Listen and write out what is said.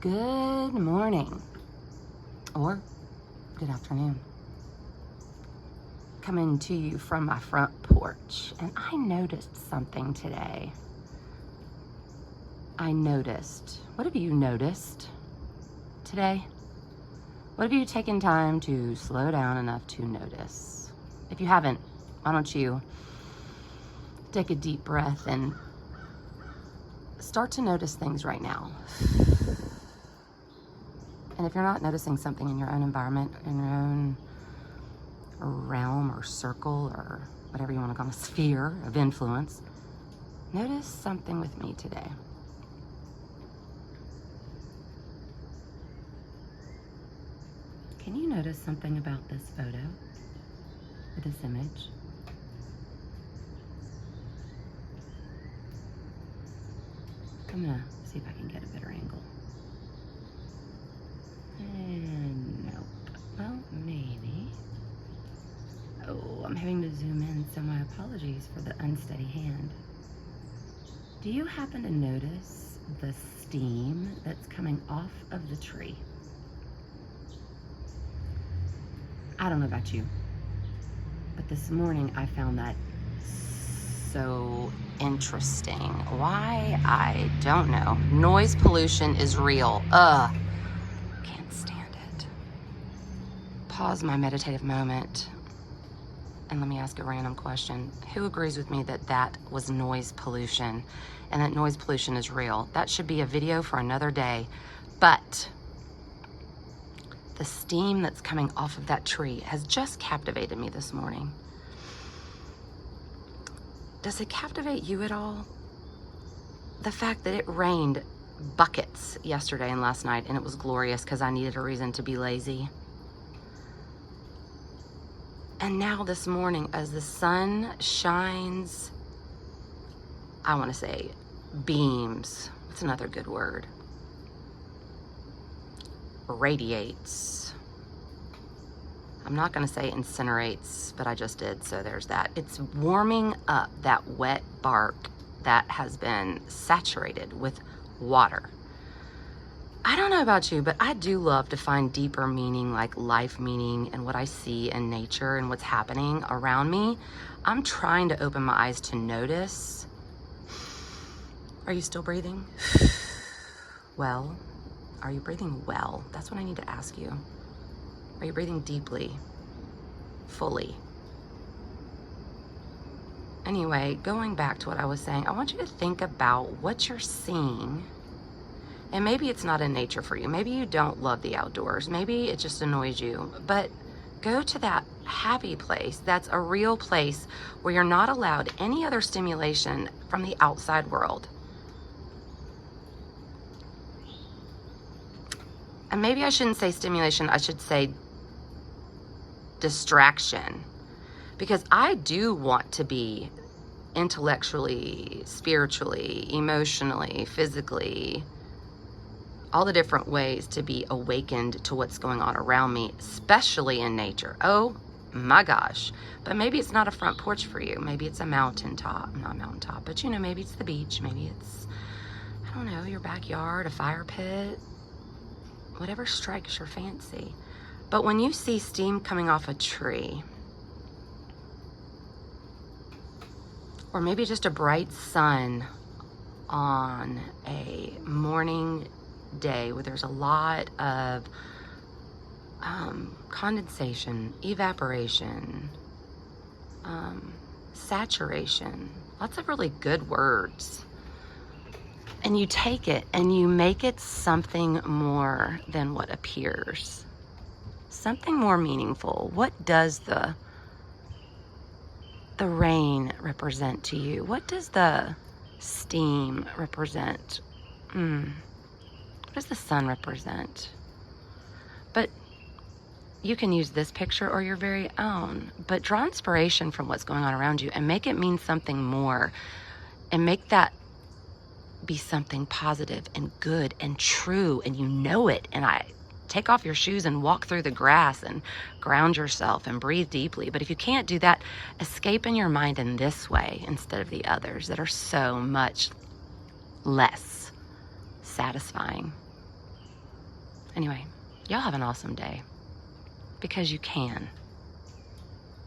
Good morning, or good afternoon. Coming to you from my front porch, and I noticed something today. What have you noticed today? What have you taken time to slow down enough to notice? If you haven't, why don't you take a deep breath and start to notice things right now. And if you're not noticing something in your own environment, in your own realm or circle or whatever you want to call it, sphere of influence, notice something with me today. Can you notice something about this photo or this image? I'm gonna see if I can get a better angle. And nope. Well, maybe. Oh, I'm having to zoom in, so my apologies for the unsteady hand. Do you happen to notice the steam that's coming off of the tree? I don't know about you, but this morning I found that so interesting. Why? I don't know. Noise pollution is real. Can't stand it. Pause my meditative moment and let me ask a random question. Who agrees with me that that was noise pollution and that noise pollution is real? That should be a video for another day. But the steam that's coming off of that tree has just captivated me this morning. Does it captivate you at all? The fact that it rained buckets yesterday and last night, and it was glorious because I needed a reason to be lazy. And now this morning, as the sun shines, I want to say beams. What's another good word? Radiates. I'm not going to say incinerates, but I just did, so there's that. It's warming up that wet bark that has been saturated with water. I don't know about you, but I do love to find deeper meaning, like life meaning, and what I see in nature and what's happening around me. I'm trying to open my eyes to notice. Are you still breathing? Well, are you breathing well? That's what I need to ask you. Are you breathing deeply, fully? Anyway, going back to what I was saying, I want you to think about what you're seeing. And maybe it's not in nature for you. Maybe you don't love the outdoors. Maybe it just annoys you. But go to that happy place. That's a real place where you're not allowed any other stimulation from the outside world. And maybe I shouldn't say stimulation. I should say distraction. Because I do want to be intellectually, spiritually, emotionally, physically, all the different ways to be awakened to what's going on around me, especially in nature. Oh my gosh. But maybe it's not a front porch for you. Maybe it's a mountaintop. Not a mountaintop, but you know, maybe it's the beach. Maybe it's, I don't know, your backyard, a fire pit, whatever strikes your fancy. But when you see steam coming off a tree, or maybe just a bright sun on a morning day where there's a lot of condensation, evaporation, saturation, lots of really good words. And you take it and you make it something more than what appears. Something more meaningful. What does the rain represent to you? What does the steam represent? What does the sun represent? But you can use this picture or your very own, but draw inspiration from what's going on around you and make it mean something more, and make that be something positive and good and true, and you know it. And I take off your shoes and walk through the grass and ground yourself and breathe deeply. But if you can't do that, escape in your mind in this way instead of the others that are so much less satisfying. Anyway, y'all have an awesome day, because you can.